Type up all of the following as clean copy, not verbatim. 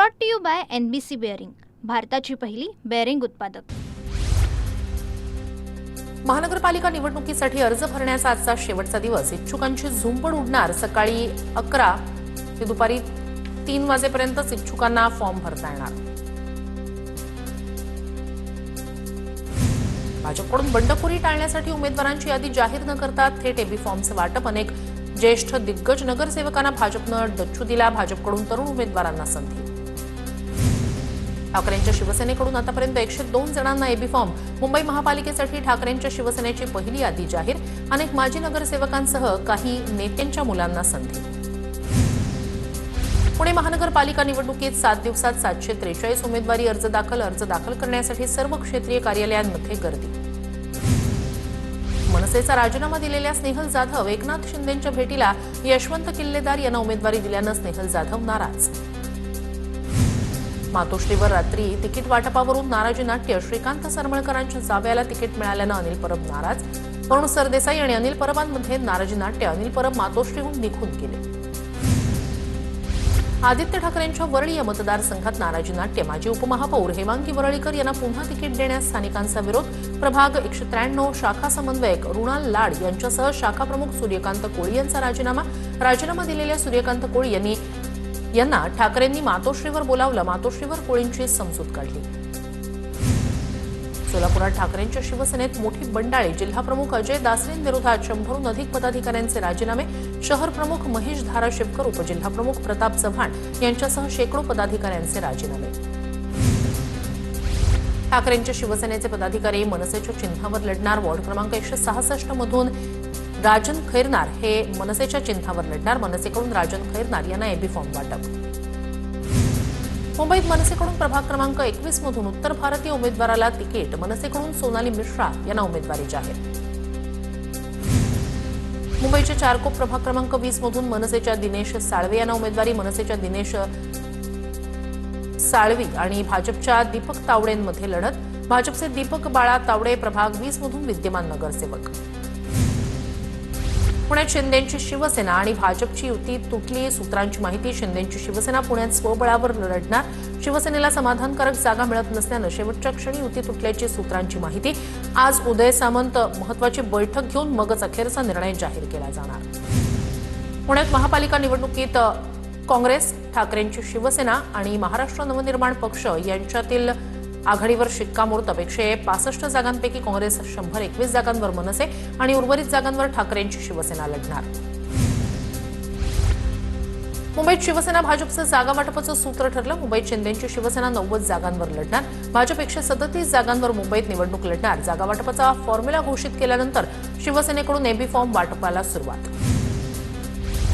Brought to you by NBC bearing, भारताची पहिली bearing उत्पादक। महानगरपालिका निवडणुकीसाठी अर्ज भरण्याचा आजचा शेवटचा दिवस। इच्छुकांची झुंबड उडणार। सकाळी 11 ते दुपारी 3 वाजेपर्यंत इच्छुकांना फॉर्म भरता येणार। भाजपकडून बंडखोरी टाळण्यासाठी उमेदवारांची यादी जाहीर न करता थेट एबी फॉर्मचे वाटप। अनेक ज्येष्ठ दिग्गज नगरसेवकांना भाजपनं डच्चू दिला। भाजपकडून तरुण उमेदवारांना संधी। ठाकरेंच्या शिवसेनेकडून आतापर्यंत 102 जणांना एबी फॉर्म। मुंबई महापालिकेसाठी ठाकरेंच्या शिवसेनेची पहिली यादी जाहीर। अनेक माजी नगरसेवकांसह काही नेत्यांच्या मुलांना संधी। पुणे महानगरपालिका निवडणुकीत 7 दिवसात 743 उमेदवारी अर्ज दाखल करण्यासाठी सर्व क्षेत्रीय कार्यालयांमध्ये गर्दी। मनसेचा राजीनामा दिलेल्या स्नेहल जाधव एकनाथ शिंदेंच्या भेटीला यशवंत किल्लेदार यांना उमेदवारी दिल्यानं स्नेहल जाधव नाराज। मातोश्रीवर रात्री तिकीट वाटपावरून नाराजी नाट्य। श्रीकांत सरमळकरांच्या जावयाला तिकीट मिळाल्यानं अनिल परब नाराज। वरुण सरदेसाई आणि अनिल परबांमध्ये नाराजी नाट्य। अनिल परब मातोश्रीहून निघून गेले। आदित्य ठाकरेंच्या वरळी या मतदारसंघात नाराजी नाट्य। माजी उपमहापौर हेमांगी वरळीकर यांना पुन्हा तिकीट देण्यास स्थानिकांचा विरोध। प्रभाग 193 शाखा समन्वयक रुणाल लाड यांच्यासह शाखा प्रमुख सूर्यकांत कोळी यांचा राजीनामा दिलेल्या सूर्यकांत कोळी यांना ठाकरेंनी मातोश्रीवर बोलावलं। मातोश्रीवर कोळींची समजूत काढली। सोलापुरात ठाकरेंच्या शिवसेनेत मोठी बंडाळी। जिल्हाप्रमुख अजय दासरेंविरोधात 100हून अधिक पदाधिकाऱ्यांचे राजीनामे। शहर प्रमुख महेश धाराशिवकर, उपजिल्हाप्रमुख प्रताप चव्हाण यांच्यासह शेकडो पदाधिकाऱ्यांचे राजीनामे। ठाकरेंच्या शिवसेनेचे पदाधिकारी मनसेच्या चिन्हावर लढणार। वॉर्ड क्रमांक 166 मधून राजन खैरनार हे मनसेच्या चिन्हावर लढणार। मनसेकडून राजन खैरनार यांना एबी फॉर्म वाटप। मुंबईत मनसेकडून प्रभाग क्रमांक 21 मधून उत्तर भारतीय उमेदवाराला तिकीट। मनसेकडून सोनाली मिश्रा यांना उमेदवारी जाहीर। मुंबईच्या चारकोप प्रभाग क्रमांक 20 मधून मनसेच्या दिनेश साळवे यांना उमेदवारी। मनसेच्या दिनेश साळवी आणि भाजपच्या दीपक तावडेंमध्ये लढत। भाजपचे दीपक बाळा तावडे प्रभाग 20 मधून विद्यमान नगरसेवक। पुण्यात शिंदेंची शिवसेना आणि भाजपची युती तुटली। सूत्रांची माहिती। शिंदेंची शिवसेना पुण्यात स्वबळावर लढणार। शिवसेनेला समाधानकारक जागा मिळत नसल्यानं शेवटच्या क्षणी युती तुटल्याची सूत्रांची माहिती। आज उदय सामंत महत्त्वाची बैठक घेऊन मगच अखेरचा निर्णय जाहीर केला जाणार। पुण्यात महापालिका निवडणुकीत काँग्रेस, ठाकरेंची शिवसेना आणि महाराष्ट्र नवनिर्माण पक्ष यांच्यातील आघाडीवर शिक्कामोर्तब। 165 जागांपैकी काँग्रेस 121 जागांवर मनसे आणि उर्वरित जागांवर ठाकरेंची शिवसेना लढणार। मुंबईत शिवसेना भाजपचं जागा वाटपाचं सूत्र ठरलं। मुंबईत शिंदेंची शिवसेना 90 जागांवर लढणार। भाजप 137 जागांवर मुंबईत निवडणूक लढणार। जागा वाटपाचा फॉर्म्युला घोषित केल्यानंतर शिवसेनेकडून एबी फॉर्म वाटपाला सुरुवात।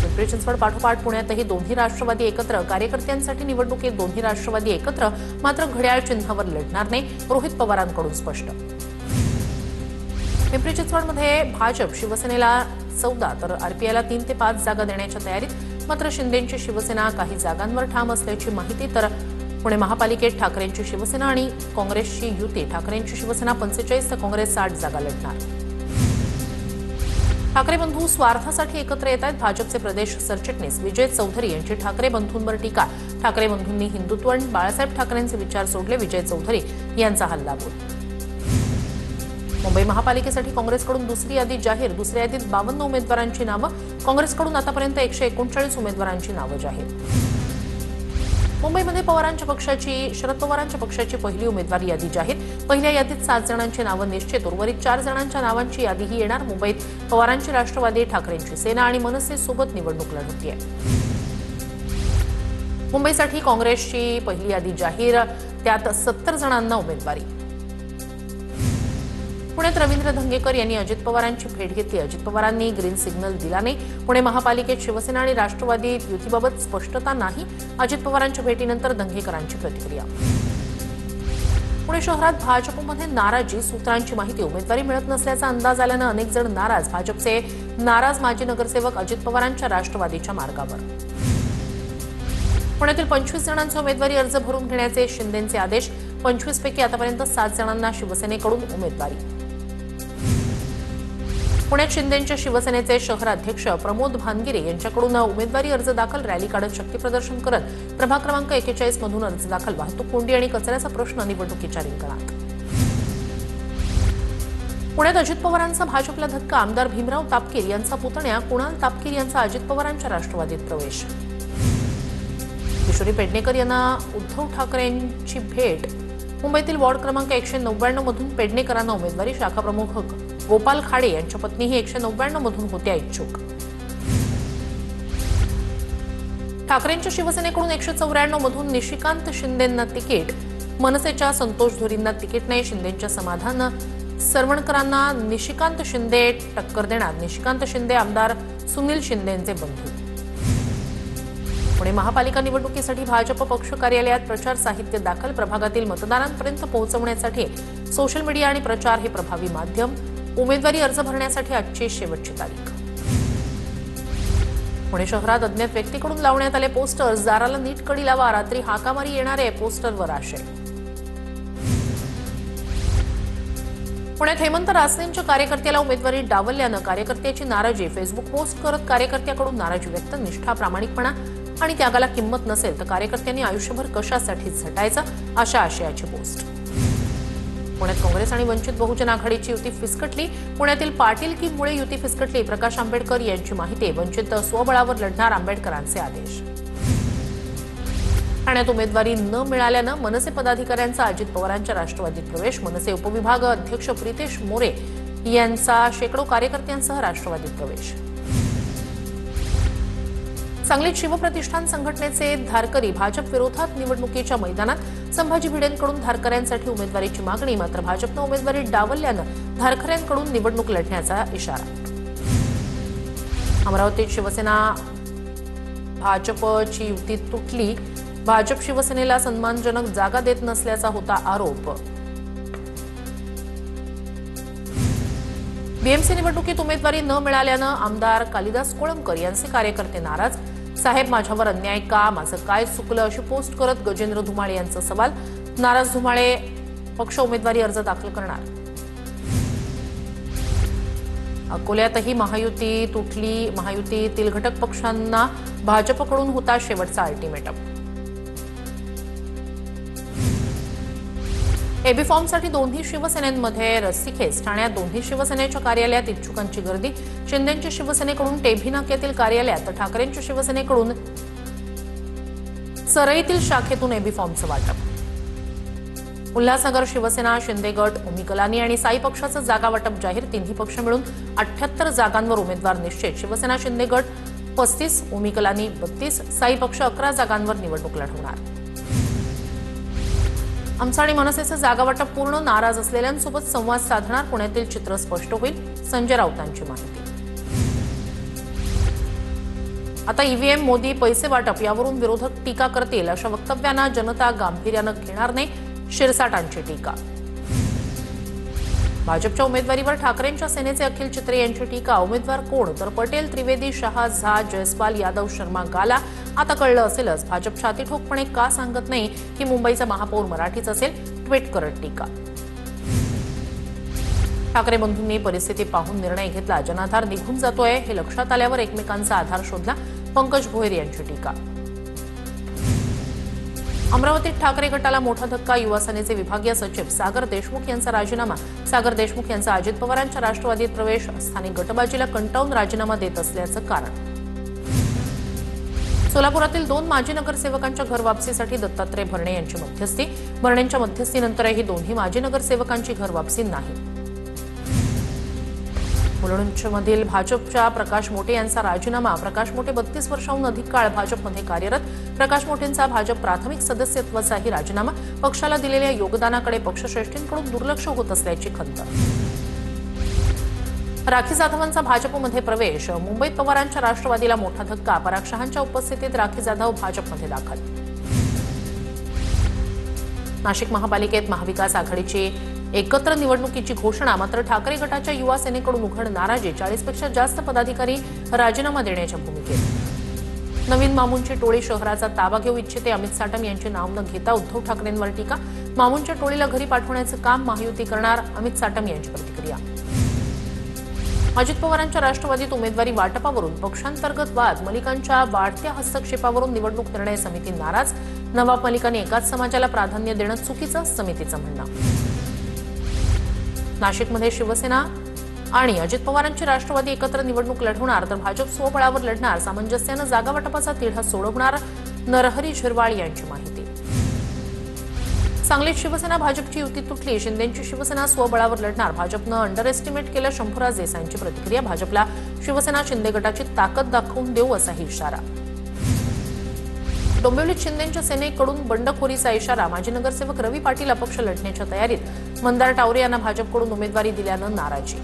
पिंपरी चिंचवड पाठोपाठ पुण्यातही दोन्ही राष्ट्रवादी एकत्र। कार्यकर्त्यांसाठी निवडणुकीत दोन्ही राष्ट्रवादी एकत्र, मात्र घड्याळ चिन्हावर लढणार नाही। रोहित पवारांकडून स्पष्ट। पिंपरी चिंचवडमध्ये भाजप शिवसेनेला 14 तर आरपीआयला 3 ते 5 जागा देण्याच्या तयारीत। मात्र शिंदेंची शिवसेना काही जागांवर ठाम असल्याची माहिती। तर पुणे महापालिकेत ठाकरेंची शिवसेना आणि काँग्रेसची युती। ठाकरेंची शिवसेना 45 तर काँग्रेस 60 जागा लढणार। ठाकरे बंधू स्वार्थासाठी एकत्र येत आहेत। भाजपचे प्रदेश सरचिटणीस विजय चौधरी यांची ठाकरे बंधूंवर टीका। ठाकरे बंधूंनी हिंदुत्व आणि बाळासाहेब ठाकरेंचे विचार सोडले। विजय चौधरी यांचा हल्लाबोल। मुंबई महापालिकेसाठी काँग्रेसकडून दुसरी यादी जाहीर। दुसऱ्या यादीत 52 उमेदवारांची नावं। काँग्रेसकडून आतापर्यंत 139 उमेदवारांची नावं जाहीर। मुंबईमध्ये शरद पवारांच्या पक्षाची पहिली उमेदवारी यादी जाहीर। पहिल्या यादीत 7 जणांची नावं निश्चित। उर्वरित 4 जणांच्या नावांची यादीही येणार। मुंबईत पवारांची राष्ट्रवादी, ठाकरेंची सेना आणि मनसे सोबत निवडणूक लढवतीये। मुंबईसाठी काँग्रेसची पहिली यादी जाहीर, त्यात 70 जणांना उमेदवारी। पुण्यात रवींद्र धंगेकर यांनी अजित पवारांची भेट घेतली। अजित पवारांनी ग्रीन सिग्नल दिला नाही। पुणे महापालिकेत शिवसेना आणि राष्ट्रवादी युतीबाबत स्पष्टता नाही। अजित पवारांच्या भेटीनंतर धंगेकरांची प्रतिक्रिया। पुणे शहरात भाजपमध्ये नाराजी। सूत्रांची माहिती। उमेदवारी मिळत नसल्याचा अंदाज आल्यानं अनेक जण नाराज। भाजपचे नाराज माजी नगरसेवक अजित पवारांच्या राष्ट्रवादीच्या मार्गावर। पुण्यातील 25 जणांचे उमेदवारी अर्ज भरून घेण्याचे शिंदेंचे आदेश। 25 पैकी आतापर्यंत 7 जणांना शिवसेनेकडून उमेदवारी। पुण्यात शिंदेंच्या शिवसेनेचे शहराध्यक्ष प्रमोद भानगिरे यांच्याकडून उमेदवारी अर्ज दाखल, रॅली काढत शक्तीप्रदर्शन करत प्रभाग क्रमांक 41 मधून अर्ज दाखल, वाहतूक कोंडी आणि कचऱ्याचा प्रश्न निवडणुकीच्या रिंगणात. पुण्यात अजित पवारांचा भाजपला धक्का, आमदार भीमराव तापकीर यांचा पुतण्या कुणाल तापकीर यांचा अजित पवारांच्या राष्ट्रवादीत प्रवेश. किशोरी पेडणेकर यांना उद्धव ठाकरेंची भेट, मुंबईतील वॉर्ड क्रमांक 199 मधून पेडणेकरांना उमेदवारी, शाखाप्रमुख गोपाल खाडे यांच्या पत्नीही 199 मधून होत्या इच्छुक. ठाकरेंच्या शिवसेनेकडून 194 मधून निशिकांत शिंदेंना तिकीट, मनसेच्या संतोष धुरींना तिकीट नाही, शिंदेंच्या समाधान सरवणकरांना निशिकांत शिंदे टक्कर देणार, निशिकांत शिंदे आमदार सुनील शिंदेंचे बंधू. पुणे महापालिका निवडणुकीसाठी भाजप पक्ष कार्यालयात प्रचार साहित्य दाखल, प्रभागातील मतदारांपर्यंत पोहोचवण्यासाठी सोशल मीडिया आणि प्रचार हे प्रभावी माध्यम, उमेदवारी अर्ज भरण्यासाठी आजची शेवटची तारीख. पुणे शहरात अज्ञात व्यक्तीकडून लावण्यात आले पोस्टर्स, दाराला नीट कडी लावा, रात्री हाकामारी येणारे, पोस्टरवर आशय. पुण्यात हेमंत रासनेंच्या कार्यकर्त्याला उमेदवारी डावलल्यानं कार्यकर्त्याची नाराजी, फेसबुक पोस्ट करत कार्यकर्त्याकडून नाराजी व्यक्त, निष्ठा, प्रामाणिकपणा आणि त्यागाला किंमत नसेल तर कार्यकर्त्यांनी आयुष्यभर कशासाठी झटायचं, अशा आशयाची पोस्ट. पुण्यात काँग्रेस आणि वंचित बहुजन आघाडीची युती फिसकटली, पुण्यातील पाटील की मुळे युती फिसकटली, प्रकाश आंबेडकर यांची माहिती, वंचित स्वबळावर लढणार, आंबेडकरांचे आदेश. ठाण्यात उमेदवारी न मिळाल्यानं मनसे पदाधिकाऱ्यांचा अजित पवारांच्या राष्ट्रवादीत प्रवेश, मनसे उपविभाग अध्यक्ष प्रितेश मोरे यांचा शेकडो कार्यकर्त्यांसह राष्ट्रवादीत प्रवेश. सांगलीत शिवप्रतिष्ठान संघटनेचे धारकरी भाजप विरोधात निवडणुकीच्या मैदानात, संभाजी भिडेंकडून धारकऱ्यांसाठी उमेदवारीची मागणी, मात्र भाजपनं उमेदवारी डावलल्यानं धारकऱ्यांकडून निवडणूक लढण्याचा इशारा. अमरावतीत शिवसेना भाजपची युती तुटली, भाजप शिवसेनेला सन्मानजनक जागा देत नसल्याचा होता आरोप. बीएमसी निवडणुकीत उमेदवारी न मिळाल्यानं आमदार कालिदास कोळंबकर यांचे कार्यकर्ते नाराज, साहेब माझ्यावर अन्याय का, माझं काय चुकलं, अशी पोस्ट करत गजेंद्र धुमाळे यांचा सवाल. नाराज धुमाळे पक्ष उमेदवारी अर्ज दाखल करणार. अकोल्यातही महायुती तुटली, महायुतीतील घटक पक्षांना भाजपकडून होता शेवटचा अल्टिमेटम. एबी फॉर्मसाठी दोन्ही शिवसेनेमध्ये रस्सीखेच, ठाण्यात दोन्ही शिवसेनेच्या कार्यालयात इच्छुकांची गर्दी, शिंदेंच्या शिवसेनेकडून टेभी नाक्यातील कार्यालयात तर ठाकरेंच्या शिवसेनेकडून सरईतील शाखेतून एबी फॉर्मचं वाटप. उल्हासनगर शिवसेना, शिंदे गट, उमी कलानी आणि साई पक्षाचं जागा वाटप जाहीर, तिन्ही पक्ष मिळून 78 जागांवर उमेदवार निश्चित, शिवसेना शिंदे गट 35, उमी कलानी 32, साई पक्ष 11 जागांवर निवडणूक लढवणार. आमचं आणि मनसेचं जागा वाटप पूर्ण, नाराज असलेल्यांसोबत संवाद साधणार, पुण्यातील चित्र स्पष्ट होईल, संजय राऊतांची माहिती. आता ईव्हीएम, मोदी, पैसे वाटप यावरून विरोधक टीका करतील, अशा वक्तव्यांना जनता गांभीर्यानं घेणार नाही, शिरसाटांची टीका. भाजपच्या उमेदवारीवर ठाकरेंच्या सेनेचे अखिल चित्रे यांची टीका, उमेदवार कोण तर पटेल, त्रिवेदी, शहा, झा, जयस्वाल, यादव, शर्मा, गाला. आता कळलं असेलच भाजप छातीठोकपणे का सांगत नाही की मुंबईचा महापौर मराठीच असेल, ट्विट करत टीका. ठाकरे बंधूंनी परिस्थिती पाहून निर्णय घेतला, जनाधार निघून जातोय हे लक्षात आल्यावर एकमेकांचा आधार शोधला, पंकज भोयर यांची टीका. अमरावतीत ठाकरे गटाला मोठा धक्का, युवा सेनेचे विभागीय सचिव सागर देशमुख यांचा राजीनामा, सागर देशमुख यांचा अजित पवारांच्या राष्ट्रवादीत प्रवेश, स्थानिक गटबाजीला कंटाळून राजीनामा देत असल्याचं कारण. सोलापुरातील 2 माजी नगरसेवकांच्या घरवापसीसाठी दत्तात्रय भरणे यांची मध्यस्थी, भरणेंच्या मध्यस्थीनंतरही दोन्ही माजी नगरसेवकांची घरवापसी नाही. मुलुंडमधील भाजपच्या प्रकाश मोटे यांचा राजीनामा, प्रकाश मोटे 32 वर्षांहून अधिक काळ भाजपमध्ये कार्यरत, प्रकाश मोटेंचा भाजप प्राथमिक सदस्यत्वाचाही राजीनामा, पक्षाला दिलेल्या योगदानाकडे पक्षश्रेष्ठींकडून दुर्लक्ष होत असल्याची खंत. राखी जाधवांचा भाजपमध्ये प्रवेश, मुंबईत पवारांच्या राष्ट्रवादीला मोठा धक्का, पराग शहांच्या उपस्थितीत राखी जाधव भाजपमध्ये दाखल. नाशिक महापालिकेत महाविकास आघाडीची एकत्र निवडणुकीची घोषणा, मात्र ठाकरे गटाच्या युवा सेनेकडून उघड नाराजी, 40पेक्षा जास्त पदाधिकारी राजीनामा देण्याच्या भूमिकेत. नवीन मामूंची टोळी शहराचा ताबा घेऊ इच्छिते, अमित साटम यांचे नाव न घेता उद्धव ठाकरेंवर टीका, मामूंच्या टोळीला घरी पाठवण्याचं काम महायुती करणार, अमित साटम यांची प्रतिक्रिया. अजित पवारांच्या राष्ट्रवादीत उमेदवारी वाटपावरून पक्षांतर्गत वाद, मलिकांच्या वाढत्या हस्तक्षेपावरून निवडणूक निर्णय समिती नाराज. नवाब मलिकांनी एकाच समाजाला प्राधान्य देणं चुकीचं, समितीचं म्हणणं. नाशिकमध्ये शिवसेना आणि अजित पवारांची राष्ट्रवादी एकत्र निवडणूक लढवणार तर भाजप स्वबळावर लढणार. सामंजस्यानं जागा वाटपाचा तिढा सोडवणार. नरहरी झिरवाळ यांची माहिती. सांगलीत शिवसेना भाजपची युती तुटली. शिंदेंची शिवसेना स्वबळावर लढणार. भाजपनं अंडर एस्टिमेट केलं. शंभूराज देसाईंची प्रतिक्रिया. भाजपला शिवसेना शिंदे गटाची ताकद दाखवून देऊ असाही इशारा. डोंबिवलीत शिंदेंच्या सेनेकडून बंडखोरीचा इशारा. माजी नगरसेवक रवी पाटील अपक्ष लढण्याच्या तयारीत. मंदार टावरे यांना भाजपकडून उमेदवारी दिल्यानं नाराजी.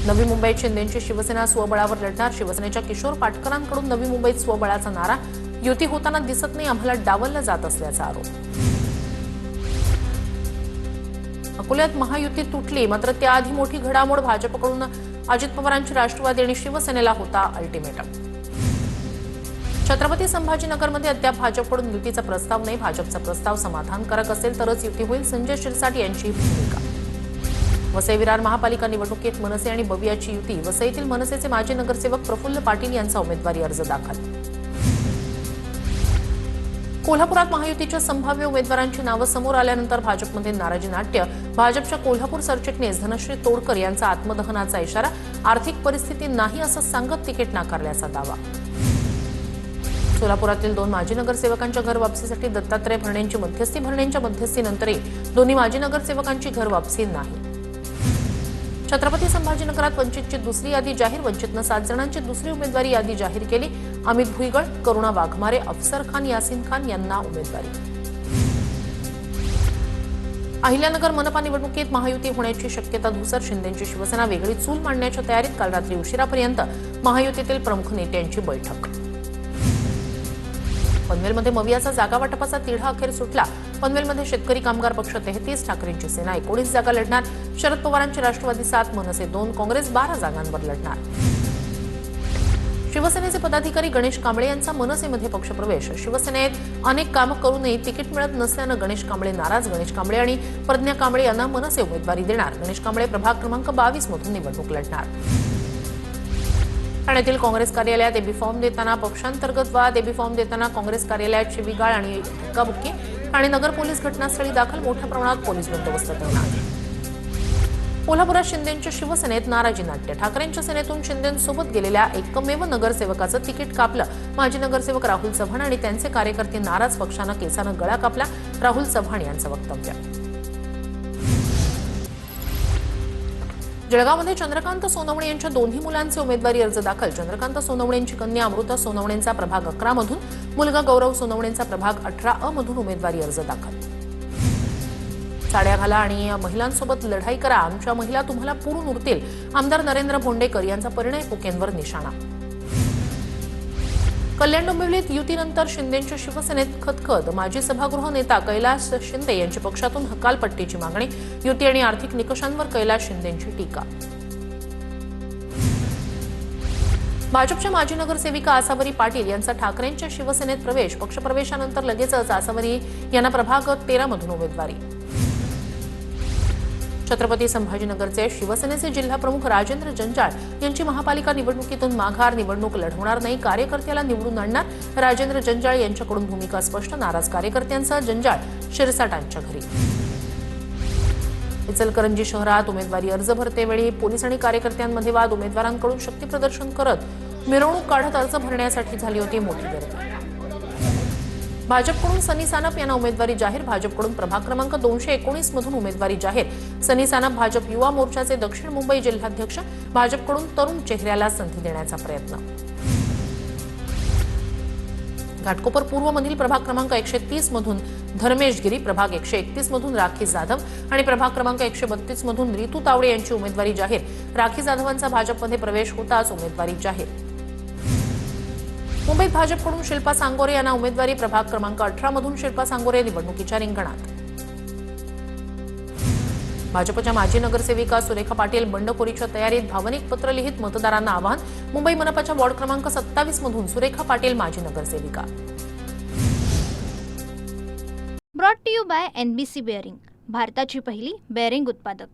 नवी मुंबईत शिंदेंची शिवसेना स्वबळावर लढणार. शिवसेनेच्या किशोर पाटकरांकडून नवी मुंबईत स्वबळाचा नारा. युती होताना दिसत नाही, आम्हाला डावललं जात असल्याचा आरोप. अकोल्यात महायुती तुटली, मात्र त्याआधी मोठी घडामोड. भाजपकडून अजित पवारांची राष्ट्रवादी आणि शिवसेनेला होता अल्टिमेटम. छत्रपती संभाजीनगरमध्ये अद्याप भाजपकडून युतीचा प्रस्ताव नाही. भाजपचा प्रस्ताव समाधानकारक असेल तरच युती होईल. संजय शिरसाट यांची भूमिका. वसई विरार महापालिका निवडणुकीत मनसे आणि बवियाची युती. वसईतील मनसेचे माजी नगरसेवक प्रफुल्ल पाटील यांचा उमेदवारी अर्ज दाखल. कोल्हापुरात महायुतीच्या संभाव्य उमेदवारांची नावं समोर आल्यानंतर भाजपमध्ये नाराजी नाट्य. भाजपच्या कोल्हापूर सरचिटणीस धनश्री तोडकर यांचा आत्मदहनाचा इशारा. आर्थिक परिस्थिती नाही असं सांगत तिकीट नाकारल्याचा दावा. सोलापुरातील 2 माजी नगरसेवकांच्या घर वापसीसाठी दत्तात्रय भरणेंची मध्यस्थी. भरणेंच्या मध्यस्थीनंतरही दोन्ही माजी नगरसेवकांची घर वापसी नाही. छत्रपती संभाजीनगरात वंचितची दुसरी यादी जाहीर. वंचितनं 7 जणांची दुसरी उमेदवारी यादी जाहीर केली. अमित भुईगळ, करुणा वाघमारे, अफसर खान, यासिन खान यांना उमेदवारी. अहिल्यानगर मनपा निवडणुकीत महायुती होण्याची शक्यता धुसर. शिंदेंची शिवसेना वेगळी चूल मांडण्याच्या तयारीत. काल रात्री उशिरापर्यंत महायुतीतील प्रमुख नेत्यांची बैठक. पनवेलमध्ये मवियाचा जागा वाटपाचा तिढा अखेर सुटला. पनवेलमध्ये शेतकरी कामगार पक्ष 33, ठाकरेंची सेना 19 जागा लढणार. शरद पवारांची राष्ट्रवादी 7, मनसे 2, काँग्रेस 12 जागांवर लढणार. शिवसेनेचे पदाधिकारी गणेश कांबळे यांचा मनसेमध्ये पक्षप्रवेश. शिवसेनेत अनेक कामं करूनही तिकीट मिळत नसल्यानं गणेश कांबळे नाराज. गणेश कांबळे आणि प्रज्ञा कांबळे यांना मनसे उमेदवारी देणार. गणेश कांबळे प्रभाग क्रमांक 22 मधून निवडणूक लढणार. ठाण्यातील काँग्रेस कार्यालयात एबी फॉर्म देताना पक्षांतर्गत वाद. एबी फॉर्म देताना काँग्रेस कार्यालयात शिवीगाळ आणि धक्काबुक्की. ठाणे नगर पोलीस घटनास्थळी दाखल. मोठ्या प्रमाणात पोलीस बंदोबस्त तैनात. कोल्हापुरात शिंदेंच्या शिवसेनेत नाराजी नाट्य. ठाकरेंच्या सेनेतून शिंदेंसोबत गेलेल्या एकमेव नगरसेवकाचं तिकीट कापलं. माजी नगरसेवक राहुल चव्हाण आणि त्यांचे कार्यकर्ते नाराज. पक्षानं केसानं गळा कापला. राहुल चव्हाण यांचं वक्तव्य. जळगावमध्ये चंद्रकांत सोनवणे यांच्या दोन्ही मुलांचे उमेदवारी अर्ज दाखल. चंद्रकांत सोनवणेंची कन्या अमृता सोनवणेंचा प्रभाग 11 मधून, मुलगा गौरव सोनवणेंचा प्रभाग 18 मधून उमेदवारी अर्ज दाखल. साड्या घाला आणि महिलांसोबत लढाई करा, आमच्या महिला तुम्हाला पुरून उरतील. आमदार नरेंद्र भोंडेकर यांचा परिणय फुकेंवर निशाणा. कल्याण डोंबिवलीत युतीनंतर शिंदेंच्या शिवसेनेत खदखद. माजी सभागृह नेता कैलास शिंदे यांची पक्षातून हकालपट्टीची मागणी. युती आणि आर्थिक निकषांवर कैलास शिंदेंची टीका. भाजपच्या माजी नगरसेविका आसावरी पाटील यांचा ठाकरेंच्या शिवसेनेत प्रवेश. पक्षप्रवेशानंतर लगेचच आसावरी यांना प्रभाग 13 मधून उमेदवारी. छत्रपती संभाजीनगरचे शिवसेनेचे जिल्हाप्रमुख राजेंद्र जंजाळ यांची महापालिका निवडणुकीतून माघार. निवडणूक लढवणार नाही, कार्यकर्त्याला निवडून आणणार. राजेंद्र जंजाळ यांच्याकडून भूमिका स्पष्ट. नाराज कार्यकर्त्यांचा जंजाळ शिरसाटांच्या घरी. इचलकरंजी शहरात उमेदवारी अर्ज भरतेवेळी पोलीस आणि कार्यकर्त्यांमध्ये वाद. उमेदवारांकडून शक्तीप्रदर्शन करत मिरवणूक काढत अर्ज भरण्यासाठी झाली होती मोठी गर्दी. भाजपकडून सनी सानप यांना उमेदवारी जाहीर. भाजपकडून प्रभाग क्रमांक 219 मधून उमेदवारी जाहीर. सनी सानप भाजप युवा मोर्चाचे दक्षिण मुंबई जिल्हाध्यक्ष. भाजपकडून तरुण चेहऱ्याला संधी देण्याचा प्रयत्न. घाटकोपर पूर्वमधील प्रभाग क्रमांक 130 मधून धर्मेश गिरी, प्रभाग 131 मधून राखी जाधव आणि प्रभाग क्रमांक 132 मधून रितू तावडे यांची उमेदवारी जाहीर. राखी जाधवांचा भाजपमध्ये प्रवेश होताच उमेदवारी जाहीर. मुंबईत भाजपकडून शिल्पा सांगोरे यांना उमेदवारी. प्रभाग क्रमांक 18 मधून शिल्पा सांगोरे निवडणुकीच्या रिंगणात. भाजपच्या माजी नगरसेविका सुरेखा पाटील बंडखोरीच्या तयारीत. भावनिक पत्र लिहित मतदारांना आवाहन. मुंबई मनपाच्या वॉर्ड क्रमांक 27 मधून सुरेखा पाटील माजी नगरसेविका. Brought to you by NBC bearing, भारताची पहिली बेअरिंग उत्पादक.